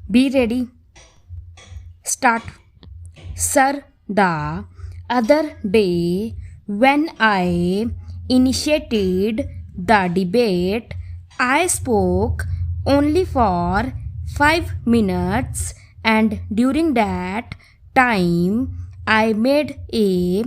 Be ready. Start. Sir, the other day when I initiated the debate, I spoke only for 5 minutes, and during that time I made a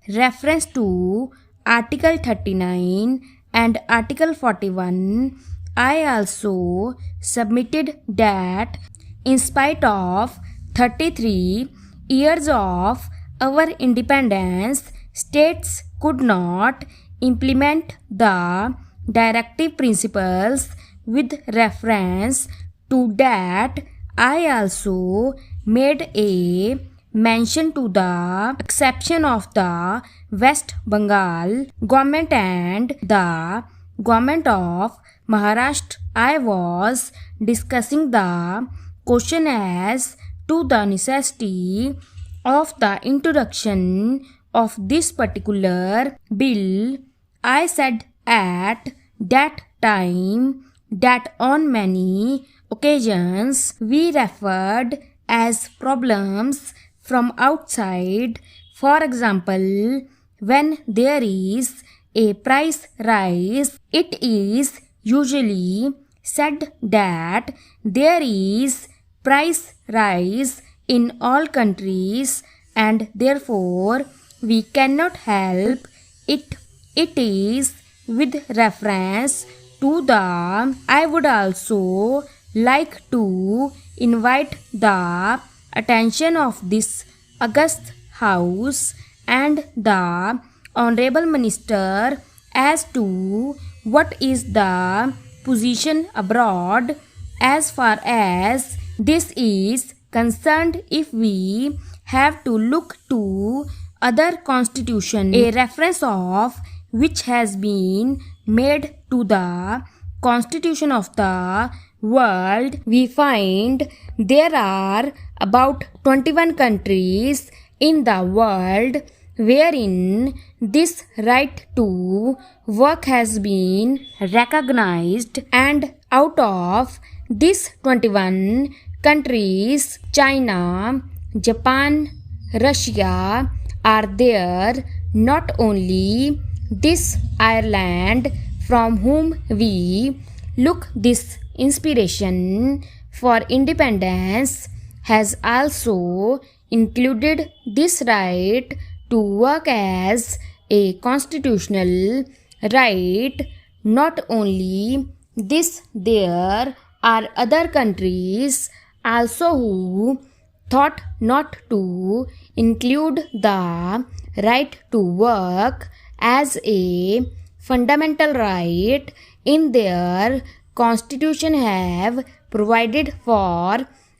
reference to Article 39 and Article 41. I also submitted that in spite of 33 years of our independence, states could not implement the directive principles. With reference to that, I also made a mention to the exception of the West Bengal government and the government of Maharashtra. I was discussing the question as to the necessity of the introduction of this particular bill. I said at that time that on many occasions we referred as problems from outside. For example, when there is a price rise, it is usually said that there is price rise in all countries and therefore we cannot help it. It is with reference to the. I would also like to invite the attention of this august House and the Honorable Minister as to what is the position abroad as far as this is concerned. If we have to look to other constitution, a reference of which has been made to the constitution of the world, we find there are about 21 countries in the world wherein this right to work has been recognized, and out of these 21 countries, China, Japan, Russia are there. Not only this, Ireland, from whom we look this inspiration for independence, has also included this right to work as a constitutional right. Not only this, there are other countries also who thought not to include the right to work as a fundamental right in their constitution, have provided for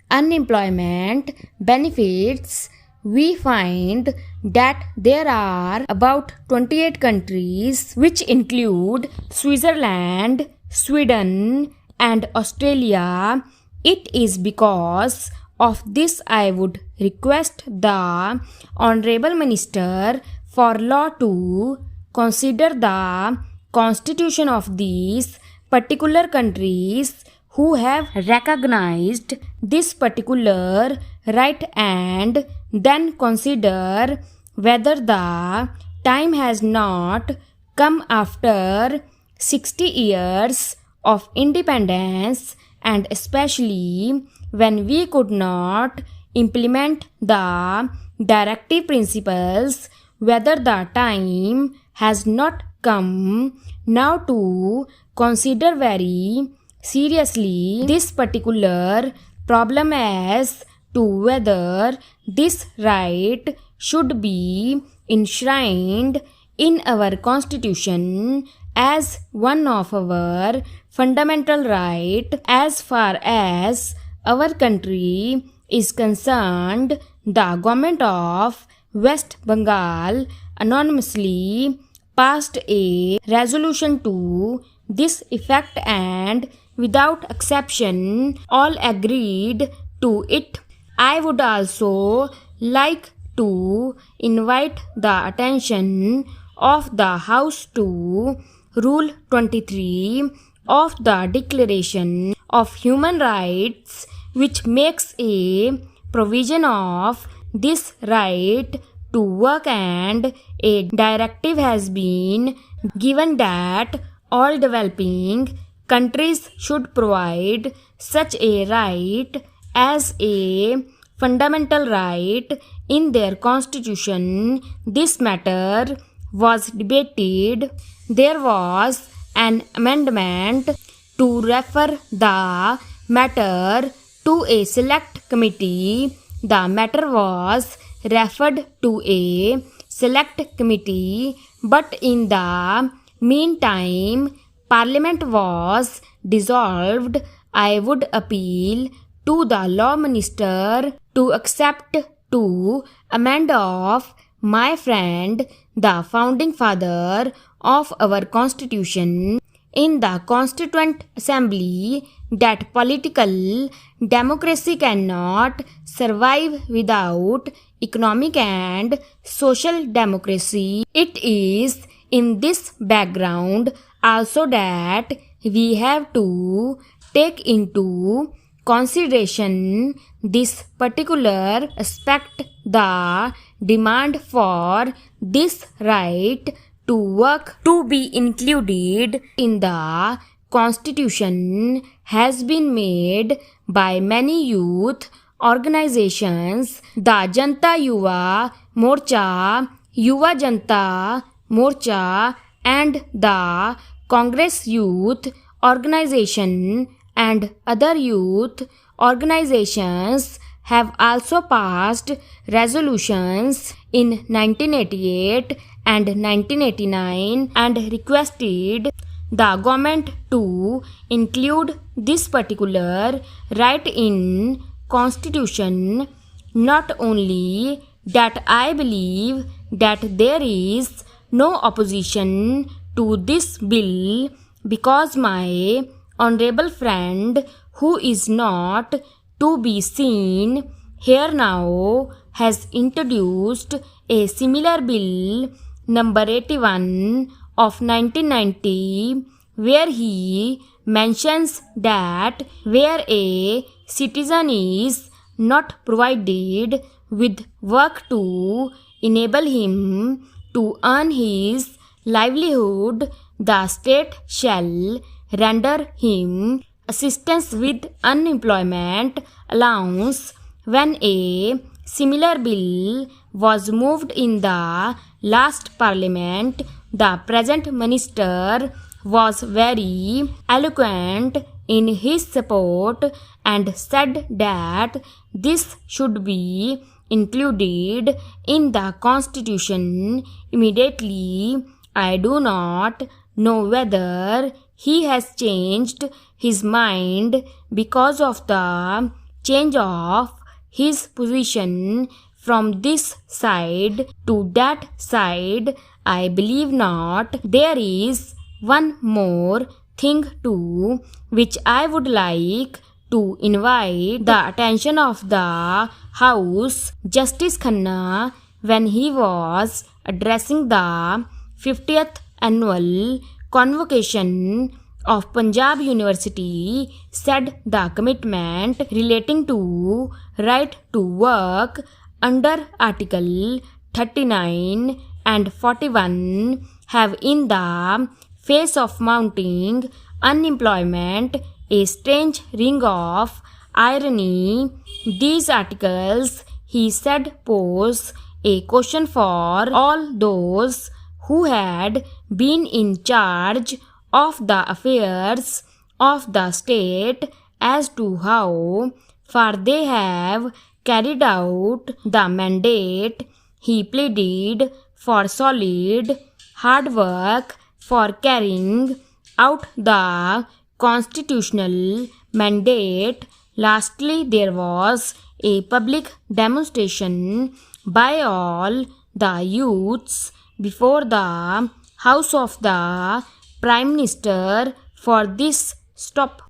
unemployment benefits. We find that there are about 28 countries which include Switzerland, Sweden and Australia. It is because of this I would request the Honorable Minister for Law to consider the constitution of these particular countries who have recognized this particular right, and then consider whether the time has not come after 60 years of independence, and especially when we could not implement the directive principles, whether the time has not come now to consider very seriously this particular problem as to whether this right should be enshrined in our constitution as one of our fundamental right. As far as our country is concerned, the government of West Bengal anonymously passed a resolution to this effect, and without exception all agreed to it. I would also like to invite the attention of the House to Rule 23 of the Declaration of Human Rights, which makes a provision of this right to work, and a directive has been given that all developing countries should provide such a right as a fundamental right in their constitution. This matter was debated. There was an amendment to refer the matter to a select committee. The matter was referred to a select committee, but in the meantime, Parliament was dissolved. I would appeal to the Law Minister to accept to amend of my friend, the founding father of our Constitution, in the Constituent Assembly, that political democracy cannot survive without economic and social democracy. It is in this background also that we have to take into consideration this particular aspect, the demand for this right to work to be included in the Constitution has been made by many youth organizations. The Janta Yuva Morcha, Yuva Janta Morcha, and the Congress Youth Organization and other youth organizations have also passed resolutions in 1988 and 1989 and requested the government to include this particular right in Constitution. Not only that, I believe that there is no opposition to this bill, because my honorable friend, who is not to be seen here now, has introduced a similar bill, number 81 of 1990, where he mentions that where a citizen is not provided with work to enable him to earn his livelihood, the state shall render him assistance with unemployment allowance. When a similar bill was moved in the last parliament, the present minister was very eloquent in his support and said that this should be included in the Constitution immediately. I do not know whether he has changed his mind because of the change of his position from this side to that side. I believe not. There is one more thing too, which I would like to invite the attention of the House. Justice Khanna, when he was addressing the 50th annual convocation of Punjab University, said the commitment relating to right to work under Article 39 and 41 have, in the face of mounting unemployment, a strange ring of irony. These articles, he said, pose a question for all those who had been in charge of the affairs of the state as to how far they have carried out the mandate. He pleaded for solid hard work for carrying out the constitutional mandate. Lastly, there was a public demonstration by all the youths before the house of the Prime Minister for this stop.